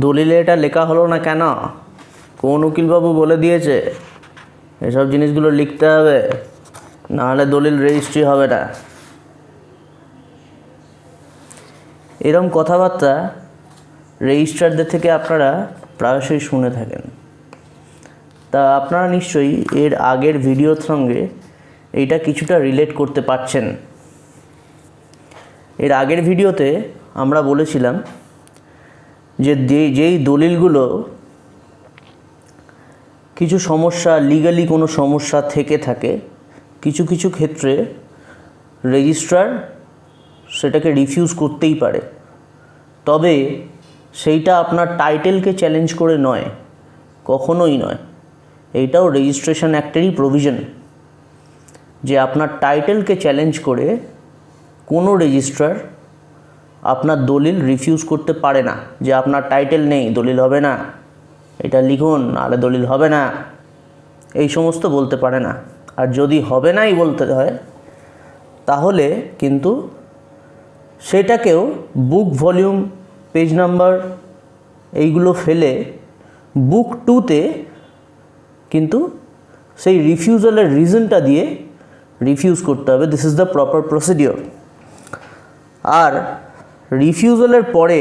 দলিলে এটা লেখা হলো না কেন? কোন উকিলবাবু বলে দিয়েছে এসব জিনিসগুলো লিখতে হবে, নাহলে দলিল রেজিস্ট্রি হবে না? এরকম কথাবার্তা রেজিস্ট্রারদের থেকে আপনারা প্রায়শই শুনে থাকেন। তা আপনারা নিশ্চয়ই এর আগের ভিডিওর সঙ্গে এইটা কিছুটা রিলেট করতে পারছেন। এর আগের ভিডিওতে আমরা বলেছিলাম যে যেই দলিলগুলো কিছু সমস্যা, লিগালি কোনো সমস্যা থেকে থাকে, কিছু কিছু ক্ষেত্রে রেজিস্ট্রার সেটাকে রিফিউজ করতেই পারে। তবে সেইটা আপনার টাইটেলকে চ্যালেঞ্জ করে নয়, কখনোই নয়। এইটাও রেজিস্ট্রেশন অ্যাক্টেরই প্রভিশন যে আপনার টাইটেলকে চ্যালেঞ্জ করে কোনো রেজিস্ট্রার আপনার দলিল রিফিউজ করতে পারে না। যে আপনার টাইটেল নেই, দলিল হবে না, এটা লিখুন নাহলে দলিল হবে না, এই সমস্ত বলতে পারে না। আর যদি হবে নাই বলতে হয় তাহলে কিন্তু সেটাকেও বুক ভলিউম, পেজ নাম্বার এইগুলো ফেলে বুক 2তে কিন্তু সেই রিফিউজালের রিজনটা দিয়ে রিফিউজ করতে হবে। This is the proper procedure. আর রিফিউজালের পরে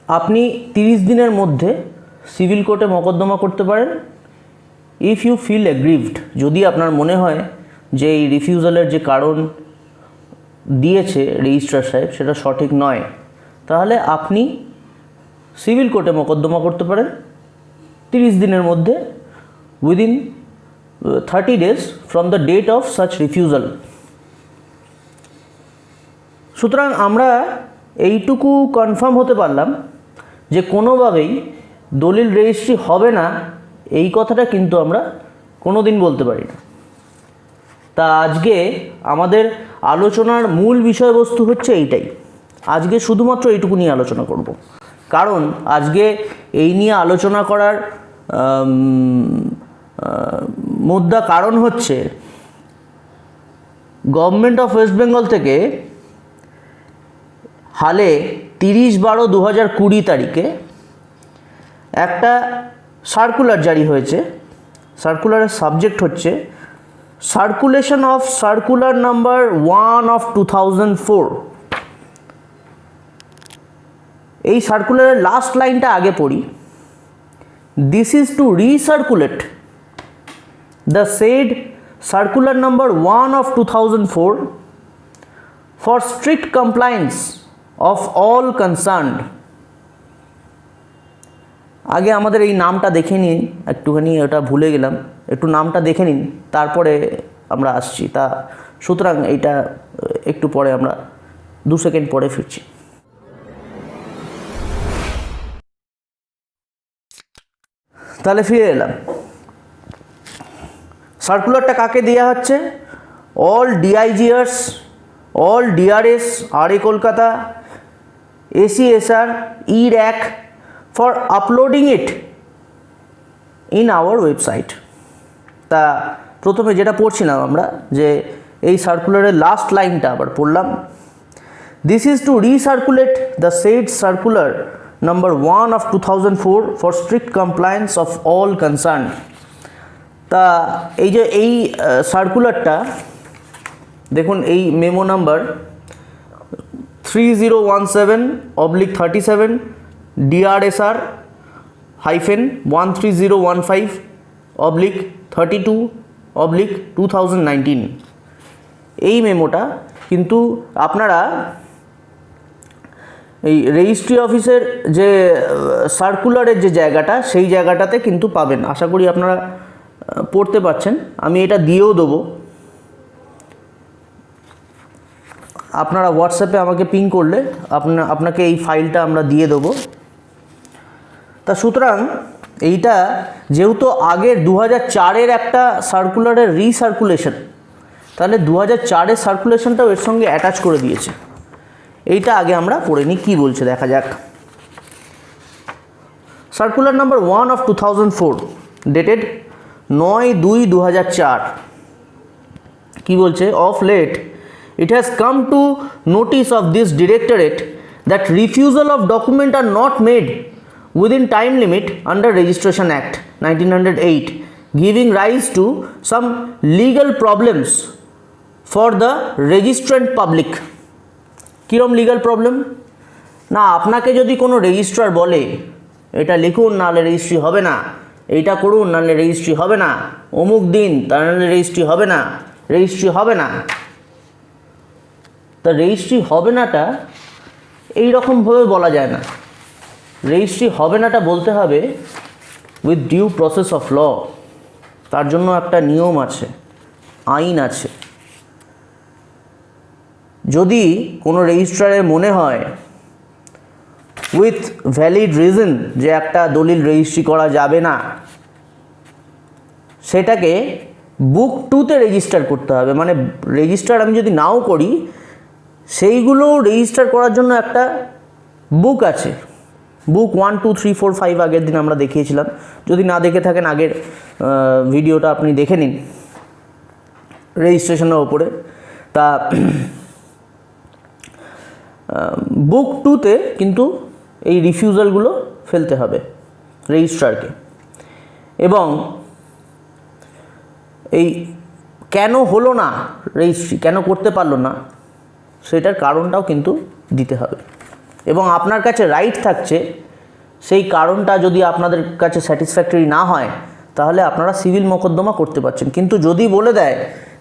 আপনি 30 দিনের মধ্যে সিভিল কোর্টে মকদ্দমা করতে পারেন ইফ ইউ ফিল এগ্রিভড। যদি আপনার মনে হয় যে এই রিফিউজালের যে কারণ দিয়েছে রেজিস্ট্রার সাহেব সেটা সঠিক নয়, তাহলে আপনি সিভিল কোর্টে মকদ্দমা করতে পারেন 30 দিনের মধ্যে, within 30 days from the date of such refusal. সুতরাং আমরা এইটুকু কনফার্ম হতে পারলাম যে কোনোভাবেই দলিল রেজিস্ট্রি হবে না, এই কথাটা কিন্তু আমরা কোনো দিন বলতে পারি না। তা আজকে আমাদের আলোচনার মূল বিষয়বস্তু হচ্ছে এইটাই। আজকে শুধুমাত্র এইটুকু নিয়ে আলোচনা করব, কারণ আজকে এই নিয়ে আলোচনা করার মুদ্রা কারণ হচ্ছে গভর্নমেন্ট অফ ওয়েস্ট বেঙ্গল থেকে হালে 30/12/2020 তারিখে একটা সার্কুলার জারি হয়েছে। সার্কুলারের সাবজেক্ট হচ্ছে circulation of circular number 1 of 2004। এই সার্কুলারের লাস্ট লাইনটা আগে পড়ি। This is to recirculate the said circular number 1 of 2004 for strict compliance of all concerned। আগে আমাদের এই নামটা দেখে নিন, একটুখানি ওটা ভুলে গেলাম, একটু নামটা দেখে নিন, তারপরে আমরা আসছি। তা সুতরাং এইটা একটু পরে আমরা 2 সেকেন্ড পরে ফিরছি। তাহলে ফিরে এলাম। সার্কুলারটা কাকে দেওয়া হচ্ছে? All DIGRs, all DRs, RA Kolkata, ACSR, ইর্যাক for uploading it in our website. তা প্রথমে যেটা পড়ছিলাম আমরা, যে এই সার্কুলারের লাস্ট লাইনটা আবার পড়লাম। This is to recirculate the said circular number 1 of 2004 for strict compliance of all concern. তা এই যে এই সার্কুলারটা দেখুন, এই মেমো নাম্বার 3017/37 DRSR -13015/32/2019। এই মেমোটা কিন্তু আপনারা এই রেজিস্ট্রি অফিসের যে সার্কুলারের যে জায়গাটা, সেই জায়গাটাতে কিন্তু পাবেন। আশা করি আপনারা পড়তে পারছেন। আমি এটা দিয়েও দেবো, আপনারা হোয়াটসঅ্যাপে আমাকে পিং করলে আপনাকে এই ফাইলটা আমরা দিয়ে দেবো। তা সুতরাং এইটা যেহেতু আগের 2004-এর একটা সার্কুলারের রিসার্কুলেশন, তাহলে 2004-এর সার্কুলেশনটাও এর সঙ্গে অ্যাটাচ করে দিয়েছে। এইটা আগে আমরা পড়ে নিই, কী বলছে দেখা যাক। সার্কুলার নাম্বার 1 of 2004 ডেটেড 9/2/2004 কি বলছে? Of late it has come to notice of this directorate that refusal of document are not made within time limit under Registration Act 1908, giving rise to some legal problems for the registrant public. কিরম legal problem না, আপনাকে যদি কোনো registrar বলে এটা লিখুন নাহলে registry হবে না, এইটা করুন নাহলে রেজিস্ট্রি হবে না, অমুক দিন তাহলে রেজিস্ট্রি হবে না, রেজিস্ট্রি হবে না, তা রেজিস্ট্রি হবে নাটা এইরকমভাবে বলা যায় না। রেজিস্ট্রি হবে নাটা বলতে হবে with due process of law. তার জন্য একটা নিয়ম আছে, আইন আছে। যদি কোনো রেজিস্ট্রারের মনে হয় উইথ ভ্যালিড রিজন যে একটা দলিল রেজিস্ট্রি করা যাবে না, সেটাকে বুক 2-তে রেজিস্টার করতে হবে। মানে রেজিস্টার আমি যদি নাও করি, সেইগুলো রেজিস্টার করার জন্য একটা বুক আছে। বুক 1, 2, 3, 4, 5 আগের দিন আমরা দেখিয়েছিলাম। যদি না দেখে থাকেন আগের ভিডিওটা আপনি দেখে নিন রেজিস্ট্রেশনের ওপরে। তা বুক 2-তে কিন্তু এই রিফিউজালগুলো ফেলতে হবে রেজিস্ট্রারকে। এবং এই কেন হলো না রেজিস্ট্রি, কেন করতে পারলো না, সেটার কারণটাও কিন্তু দিতে হবে। এবং আপনার কাছে রাইট থাকছে, সেই কারণটা যদি আপনাদের কাছে স্যাটিসফ্যাক্টরি না হয় তাহলে আপনারা সিভিল মোকদ্দমা করতে পারছেন। কিন্তু যদি বলে দেয়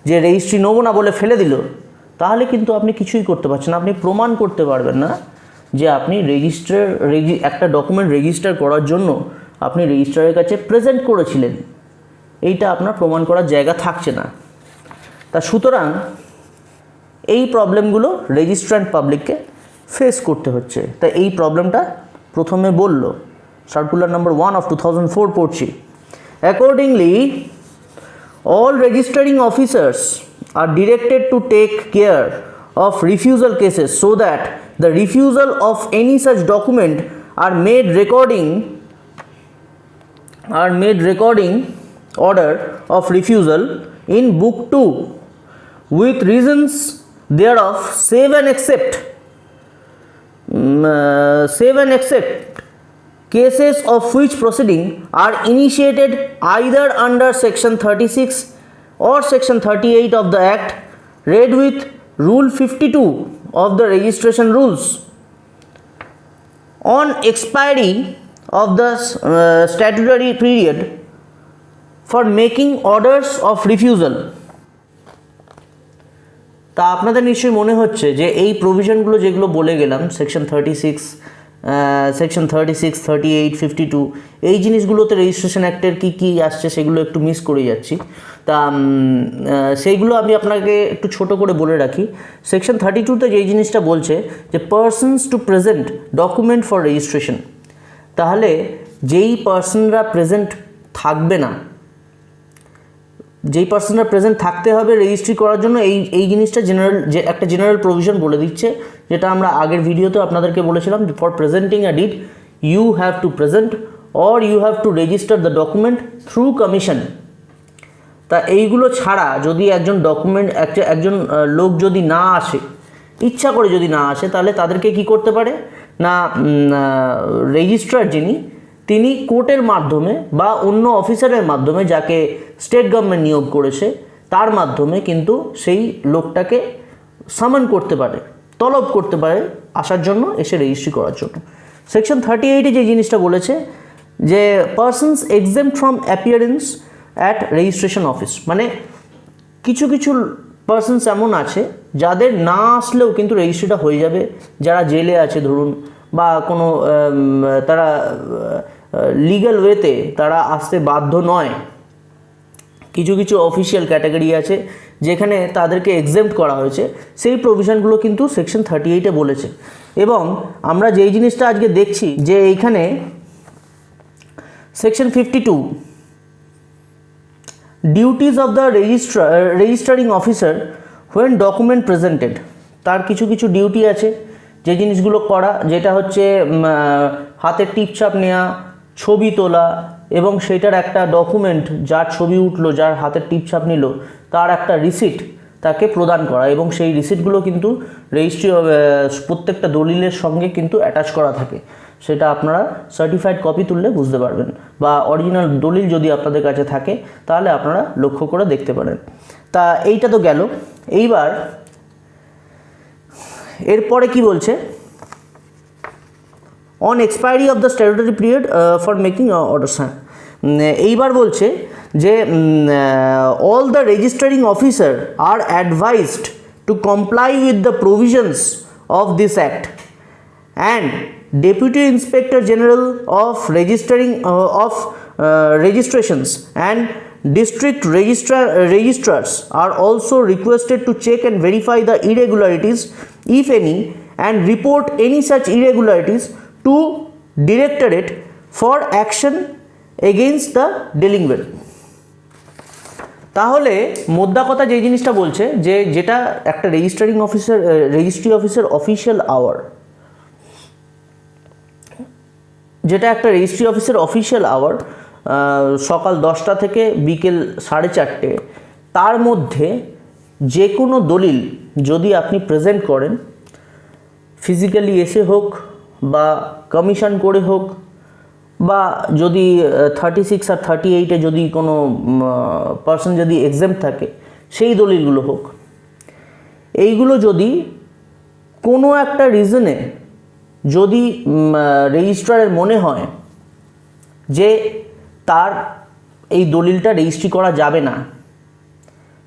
যে রেজিস্ট্রি নেবো না বলে ফেলে দিল, তাহলে কিন্তু আপনি কিছুই করতে পারছেন না। আপনি প্রমাণ করতে পারবেন না যে আপনি একটা ডকুমেন্ট রেজিস্টার করার জন্য আপনি রেজিস্ট্রারের কাছে প্রেজেন্ট করেছিলেন, এইটা আপনার প্রমাণ করার জায়গা থাকছে না। তা সুতরাং এই প্রবলেমগুলো রেজিস্ট্রান্ট পাবলিককে ফেস করতে হচ্ছে। তা এই প্রবলেমটা প্রথমে বলল সার্কুলার নাম্বার 1 of 2004 পড়ছি। Accordingly all registering officers are directed to take care of refusal cases so that the refusal of any such document are made recording order of refusal in book 2 with reasons thereof save and except cases of which proceeding are initiated either under section 36 or section 38 of the act read with rule 52 of the registration rules on expiry of the statutory period for making orders of refusal. তা আপনাদের নিশ্চয়ই মনে হচ্ছে যে এই প্রভিশনগুলো যেগুলো বলে গেলাম সেকশন 36, সেকশন 36, 38, 52, এই জিনিসগুলোতে রেজিস্ট্রেশন অ্যাক্টের কী আসছে সেগুলো একটু মিস করে যাচ্ছি। তা সেইগুলো আমি আপনাকে একটু ছোট করে বলে রাখি। সেকশন 32-তে যেই জিনিসটা বলছে যে persons to present document for registration, তাহলে যেই পার্সনরা প্রেজেন্ট থাকবে না, যেই পার্সনরা প্রেজেন্ট থাকতে হবে রেজিস্ট্রি করার জন্য, এই জিনিসটা একটা জেনারেল প্রভিশন বলে দিচ্ছে, যেটা আমরা আগের ভিডিওতে আপনাদেরকে বলেছিলাম। For presenting a deed you have to present or you have to register the document through commission. তা এইগুলো ছাড়া যদি একজন লোক যদি না আসে, ইচ্ছা করে যদি না আসে, তাহলে তাদেরকে কি করতে পারে না, রেজিস্ট্রার তিনি কোর্টের মাধ্যমে বা অন্য অফিসারের মাধ্যমে, যাকে স্টেট গভর্নমেন্ট নিয়োগ করেছে, তার মাধ্যমে কিন্তু সেই লোকটাকে সামন করতে পারে, তলব করতে পারে আসার জন্য, এসে রেজিস্ট্রি করার জন্য। সেকশন 38-এ যে জিনিসটা বলেছে যে persons exempt from appearance at registration office, মানে কিছু পার্সনস এমন আছে যাদের না আসলেও কিন্তু রেজিস্ট্রিটা হয়ে যাবে। যারা জেলে আছে ধরুন, বা কোনো তারা লিগ্যাল ওয়েতে তারা আসতে বাধ্য নয়। কিছু অফিসিয়াল ক্যাটাগরি আছে যেখানে তাদেরকে এক্সেম্পট করা হয়েছে, সেই প্রভিশনগুলো কিন্তু সেকশন 38-এ বলেছে। এবং আমরা যেই জিনিসটা আজকে দেখছি যে এইখানে section 52 duties of the registering officer when document presented, তার কিছু ডিউটি আছে যে জিনিসগুলো করা, যেটা হচ্ছে হাতের টিপছাপ নেওয়া, ছবি তোলা, এবং সেটার একটা ডকুমেন্ট, যার ছবি উঠলো, যার হাতের টিপছাপ নিল, তার একটা রিসিট তাকে প্রদান করা, এবং সেই রিসিটগুলো কিন্তু রেজিস্ট্রি প্রত্যেকটা দলিলের সঙ্গে কিন্তু অ্যাটাচ করা থাকে। সেটা আপনারা সার্টিফাইড কপি তুললে বুঝতে পারবেন, বা অরিজিনাল দলিল যদি আপনাদের কাছে থাকে তাহলে আপনারা লক্ষ্য করে দেখতে পারেন। তা এইটা তো গেল। এইবার এরপরে কি বলছে, on expiry of the statutory period for making orders. হ্যাঁ, এইবার বলছে যে all the registering officer are advised to comply with the provisions of this act, and deputy inspector general of registrations and district registrars are also requested to check and verify the irregularities, if any, and report any such irregularities to Directorate for action against the delinquent. তাহলে মোদ্দা কথা যে জিনিসটা বলছে, যে যেটা একটা registry অফিসের অফিশিয়াল আওয়ার, যেটা একটা রেজিস্ট্রি অফিসের অফিশিয়াল আওয়ার সকাল 10টা থেকে বিকেল 4:30, তার মধ্যে যে কোনো দলিল যদি আপনি প্রেজেন্ট করেন, ফিজিক্যালি এসে হোক বা কমিশন করে হোক, বা যদি 36 আর 38-এ যদি কোনো পার্সন যদি এক্সাম্পট থাকে সেই দলিলগুলো হোক, এইগুলো যদি কোনো একটা রিজনে যদি রেজিস্ট্রারের মনে হয় যে তার এই দলিলটা রেজিস্ট্রি করা যাবে না,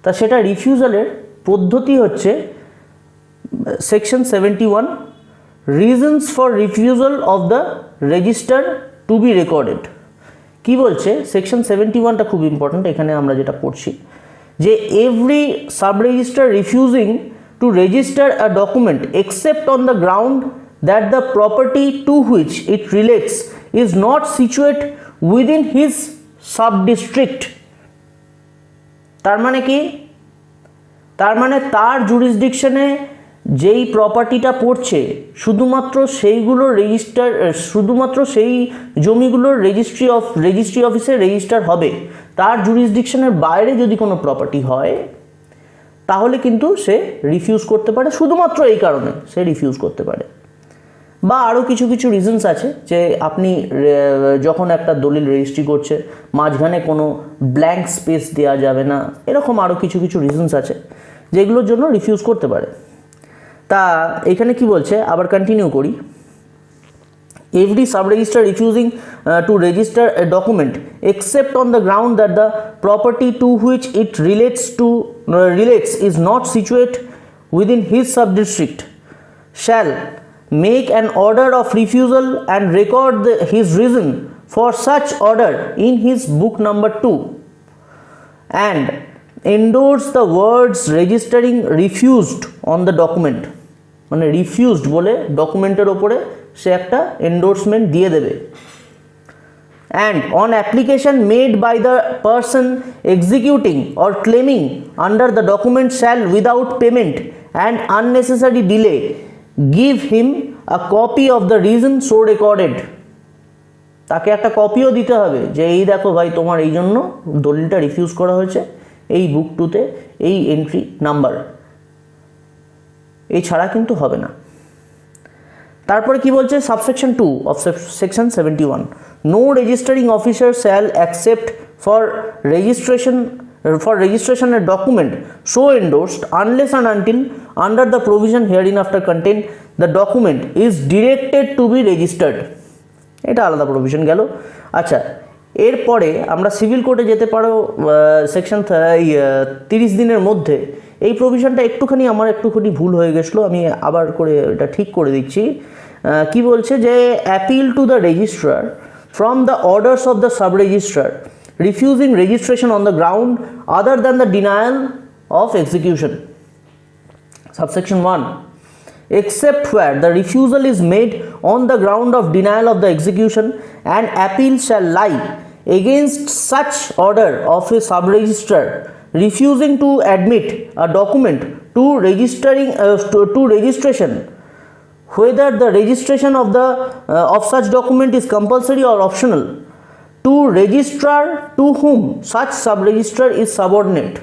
তা সেটা রিফিউজালের পদ্ধতি হচ্ছে section 71, reasons for refusal of the register to be recorded. কী বলছে সেকশন 71টা খুব ইম্পর্ট্যান্ট, এখানে আমরা যেটা পড়ছি যে every sub register refusing to register a document except on the ground that the property to which it relates is not situate within his sub-district. তার মানে কি? তার মানে তার জুরিসডিকশনে যেই প্রপার্টিটা পড়ছে শুধুমাত্র সেই জমিগুলোর রেজিস্ট্রি অফিসে রেজিস্টার হবে। তার জুরিসডিকশনের বাইরে যদি কোনো প্রপার্টি হয় তাহলে কিন্তু সে রিফিউজ করতে পারে, শুধুমাত্র এই কারণে সে রিফিউজ করতে পারে। বা আরও কিছু কিছু রিজনস আছে, যে আপনি যখন একটা দলিল রেজিস্ট্রি করছে মাঝখানে কোনো ব্ল্যাঙ্ক স্পেস দেওয়া যাবে না, এরকম আরও কিছু কিছু রিজনস আছে যেগুলোর জন্য রিফিউজ করতে পারে। তা এখানে কি বলছে, আবার কন্টিনিউ করি। Every sub register refusing to register a document except on the ground that the property to which it relates is not situate within his sub district shall make an order of refusal and record his reason for such order in his book number 2 and endorse the words registering refused on the document. মানে refused বলে ডকুমেন্টের ওপরে সে একটা endorsement দিয়ে দেবে। And on application made by the person executing or claiming under the document shall without payment and unnecessary delay give him a copy of the reason so recorded. তাকে একটা কপিও দিতে হবে যে এই দেখো ভাই, তোমার এই জন্য দলিলটা রিফিউজ করা হয়েছে, এই বুক 2-তে এই এন্ট্রি নাম্বার, এই ছাড়া কিন্তু হবে না। তারপরে কি বলছে, subsection 2 of section 71, no registering officer shall accept for registration a document so endorsed unless and until under the provision hereinafter contained the document is directed to be registered. এটা আলাদা প্রভিশন গেল। আচ্ছা, এরপরে আমরা সিভিল কোর্টে যেতে পারো section 30 দিনের মধ্যে। এই প্রভিশনটা একটুখানি ভুল হয়ে গেছিলো, আমি আবার করে এটা ঠিক করে দিচ্ছি। কি বলছে যে appeal to the registrar from the orders of the sub registrar refusing registration on the ground other than the denial of execution. Subsection 1, except where the refusal is made on the ground of denial of the execution, an appeal shall lie against such order of a sub-registrar refusing to admit a document to registration, whether the registration of such document is compulsory or optional, to registrar to whom such sub-registrar is subordinate.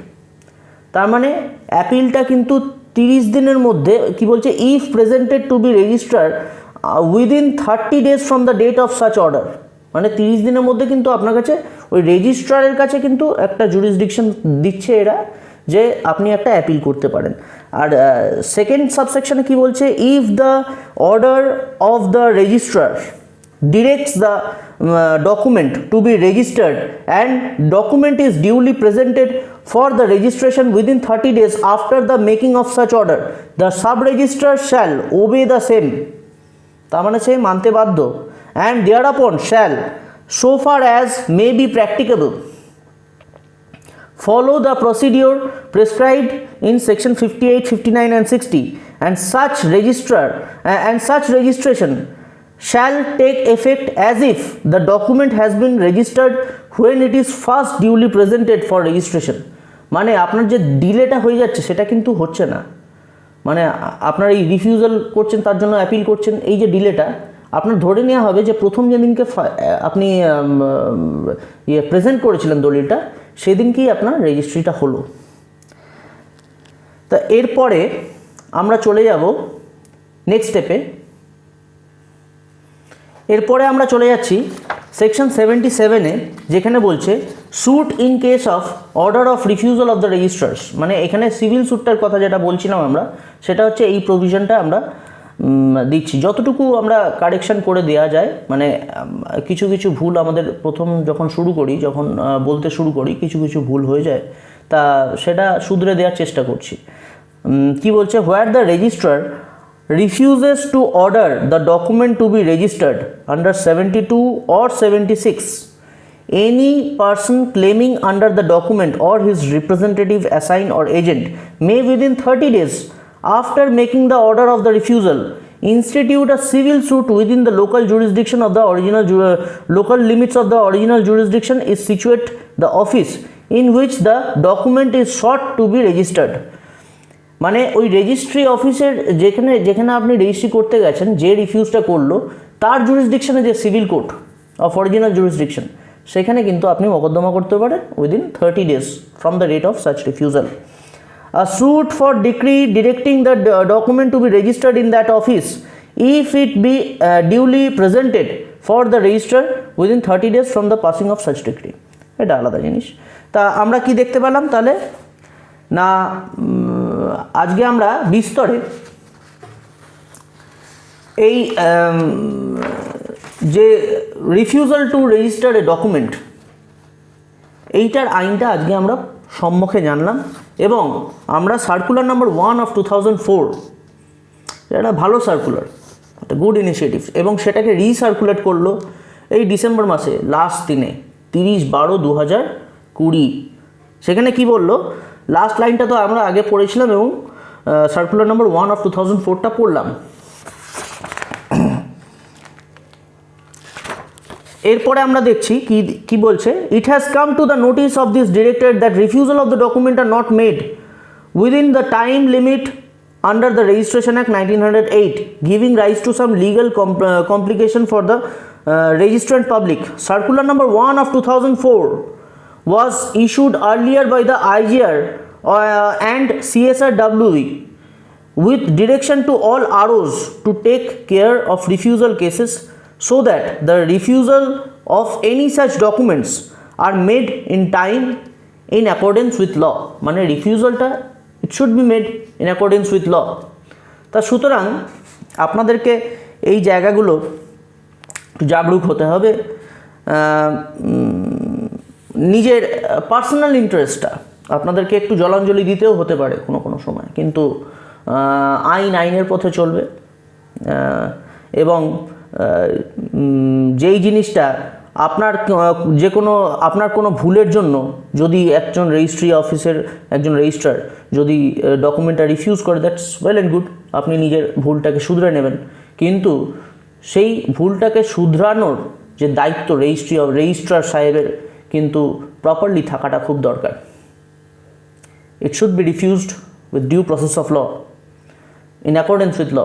তার মানে অ্যাপিলটা কিন্তু 30 দিনের মধ্যে কি বলছে, if presented to be registrar within 30 days from the date of such order, মানে 30 দিনের মধ্যে কিন্তু আপনার কাছে ওই রেজিস্ট্রারের কাছে কিন্তু একটা জুরিসডিকশন দিচ্ছে এরা যে আপনি একটা অ্যাপিল করতে পারেন। আর সেকেন্ড সাবসেকশনে কি বলছে, if the order of the registrar directs the document to be registered and document is duly presented for the registration within 30 days after the making of such order, the sub-registrar shall obey the same, তার মানে সে মানতে বাধ্য, and thereupon shall, so far as may be practicable, follow the procedure prescribed in section 58, 59 and 60, and such registration shall take effect as if the document has been registered when it is first duly presented for registration। মানে আপনার যে ডিলেটা হয়ে যাচ্ছে সেটা কিন্তু হচ্ছে না, মানে আপনার এই রিফিউজাল করছেন, তার জন্য অ্যাপিল করছেন, এই যে ডিলেটা আপনার ধরে নেওয়া হবে যে প্রথম যেদিনকে আপনি প্রেজেন্ট করেছিলেন দলিলটা সেদিনকেই আপনার রেজিস্ট্রিটা হলো। তা এরপরে আমরা চলে যাব নেক্সট স্টেপে। এরপরে আমরা চলে যাচ্ছি সেকশন 77-এ, যেখানে বলছে suit in case of order of refusal of the registrars. মানে এখানে সিভিল স্যুটটার কথা যেটা বলছিলাম আমরা, সেটা হচ্ছে এই প্রভিশনটা আমরা দিচ্ছি, যতটুকু আমরা কারেকশন করে দেওয়া যায়। মানে কিছু কিছু ভুল আমাদের প্রথম যখন বলতে শুরু করি কিছু কিছু ভুল হয়ে যায়, তা সেটা শুধরে দেওয়ার চেষ্টা করছি। কি বলছে, where the registrar refuses to order the document to be registered under 72 or 76, any person claiming under the document or his representative, assigned or agent may within 30 days after making the order of the refusal institute a civil suit within the local jurisdiction of the original local limits of the original jurisdiction is situate the office in which the document is sought to be registered। মানে ওই registry অফিসের যেখানে আপনি registry করতে গেছেন, যে রিফিউজটা করলো তার জুরিসডিকশনে যে civil court of original jurisdiction, সেখানে কিন্তু আপনি মোকদ্দমা করতে পারেন within 30 days from the date of such refusal. A suit for decree directing the document to be registered in that office if it be duly presented for the register within 30 days from the passing of such decree, এটা আলাদা জিনিস। তা আমরা কি দেখতে পেলাম তাহলে না, আজকে আমরা বিস্তরে এই যে refusal two register a document, এইটার আইনটা আজকে আমরা সম্মুখে জানলাম। এবং আমরা সার্কুলার নাম্বার 1 অফ 2004, এটা ভালো সার্কুলার, একটা গুড ইনিশিয়েটিভ, এবং সেটাকে রিসার্কুলেট করলো এই ডিসেম্বর মাসে লাস্ট দিনে 30/12/2020। সেখানে কি বললো, লাস্ট লাইনটা তো আমরা আগে পড়েছিলাম এবং সার্কুলার নাম্বার 1 অফ 2004টা পড়লাম। এরপরে আমরা দেখছি কি বলছে, it has come to the notice of this director that refusal of the document are not made within the time limit under the Registration Act 1908, giving rise to some legal complication for the registrant public. Circular number 1 of 2004 was issued earlier by the IGR and CSRWE with direction to all ROs to take care of refusal cases so that the refusal of any such documents are made in time in accordance with law. মানে রিফিউজালটা it should be made in accordance with law. তা সুতরাং আপনাদেরকে এই জায়গাগুলো জাগরুক হতে হবে। নিজের personal ইন্টারেস্টটা আপনাদেরকে একটু জলাঞ্জলি দিতেও হতে পারে কোনো সময়, কিন্তু আইনের পথে চলবে। এবং যেই জিনিসটা আপনার কোনো ভুলের জন্য যদি একজন রেজিস্ট্রি অফিসের একজন রেজিস্ট্রার যদি ডকুমেন্টটা রিফিউজ করে, দ্যাটস ওয়েল অ্যান্ড গুড, আপনি নিজের ভুলটাকে শুধরে নেবেন, কিন্তু সেই ভুলটাকে শুধরানোর যে দায়িত্ব রেজিস্ট্রার সাহেবের কিন্তু প্রপারলি থাকাটা খুব দরকার। It should be refused with due process of law in accordance with law.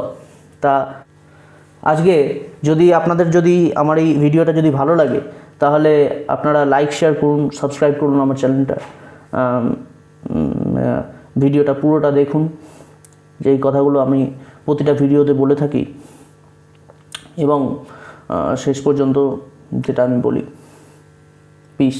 তা আজকে আপনাদের যদি আমার এই ভিডিওটা যদি ভালো লাগে তাহলে আপনারা লাইক শেয়ার করুন, সাবস্ক্রাইব করুন আমার চ্যানেলটা। ভিডিওটা পুরোটা দেখুন, যেই কথাগুলো আমি প্রতিটা ভিডিওতে বলে থাকি, এবং শেষ পর্যন্ত যেটা আমি বলি। পিস।